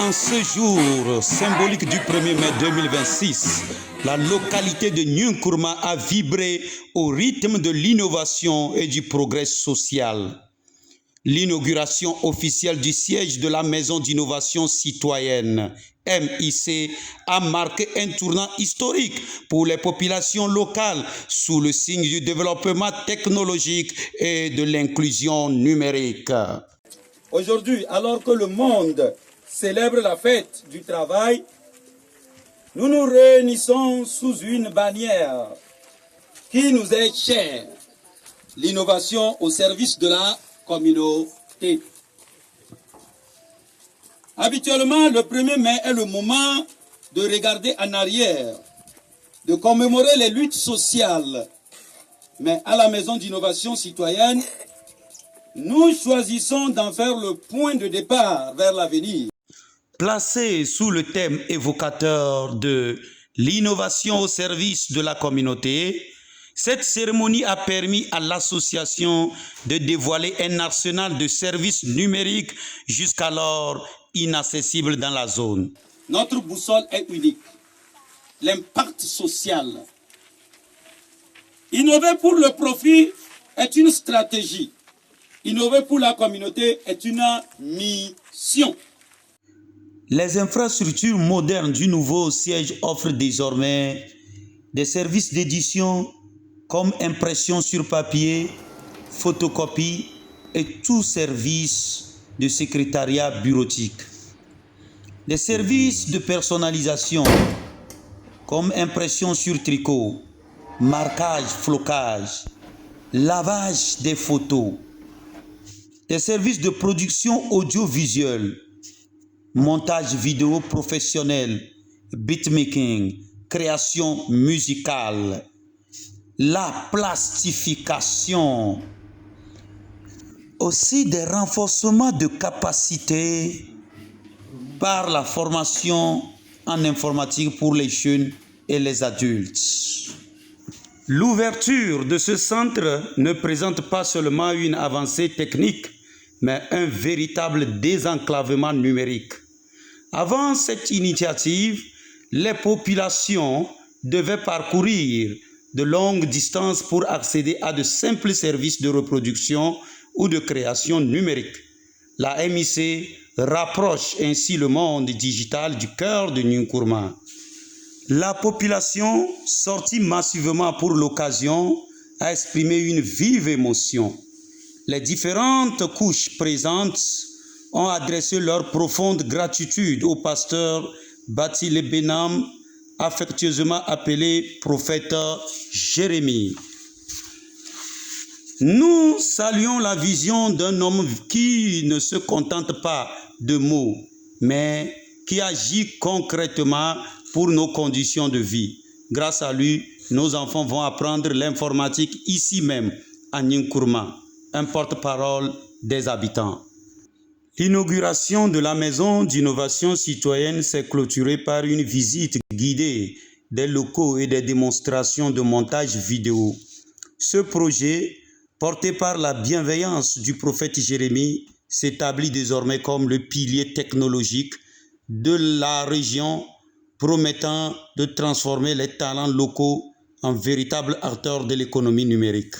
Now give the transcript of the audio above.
En ce jour symbolique du 1er mai 2026, la localité de Nkourma a vibré au rythme de l'innovation et du progrès social. L'inauguration officielle du siège de la Maison d'innovation citoyenne, MIC, a marqué un tournant historique pour les populations locales sous le signe du développement technologique et de l'inclusion numérique. Aujourd'hui, alors que le monde célèbre la fête du travail, nous nous réunissons sous une bannière qui nous est chère, l'innovation au service de la communauté. Habituellement, le 1er mai est le moment de regarder en arrière, de commémorer les luttes sociales. Mais à la Maison d'innovation citoyenne, nous choisissons d'en faire le point de départ vers l'avenir. Placé sous le thème évocateur de l'innovation au service de la communauté, cette cérémonie a permis à l'association de dévoiler un arsenal de services numériques jusqu'alors inaccessibles dans la zone. Notre boussole est unique, l'impact social. Innover pour le profit est une stratégie. Innover pour la communauté est une mission. Les infrastructures modernes du nouveau siège offrent désormais des services d'édition comme impression sur papier, photocopie et tout service de secrétariat bureautique. Des services de personnalisation comme impression sur tricot, marquage, flocage, lavage des photos. Des services de production audiovisuelle, montage vidéo professionnel, beatmaking, création musicale, la plastification, aussi des renforcements de capacités par la formation en informatique pour les jeunes et les adultes. L'ouverture de ce centre ne présente pas seulement une avancée technique, mais un véritable désenclavement numérique. Avant cette initiative, les populations devaient parcourir de longues distances pour accéder à de simples services de reproduction ou de création numérique. La MIC rapproche ainsi le monde digital du cœur de Nkourma. La population, sortie massivement pour l'occasion, a exprimé une vive émotion. Les différentes couches présentes ont adressé leur profonde gratitude au pasteur Bathilé Benam, affectueusement appelé prophète Jérémie. Nous saluons la vision d'un homme qui ne se contente pas de mots, mais qui agit concrètement pour nos conditions de vie. Grâce à lui, nos enfants vont apprendre l'informatique ici même, à Nkourma, un porte-parole des habitants. L'inauguration de la Maison d'innovation citoyenne s'est clôturée par une visite guidée des locaux et des démonstrations de montage vidéo. Ce projet, porté par la bienveillance du prophète Jérémie, s'établit désormais comme le pilier technologique de la région, promettant de transformer les talents locaux en véritables acteurs de l'économie numérique.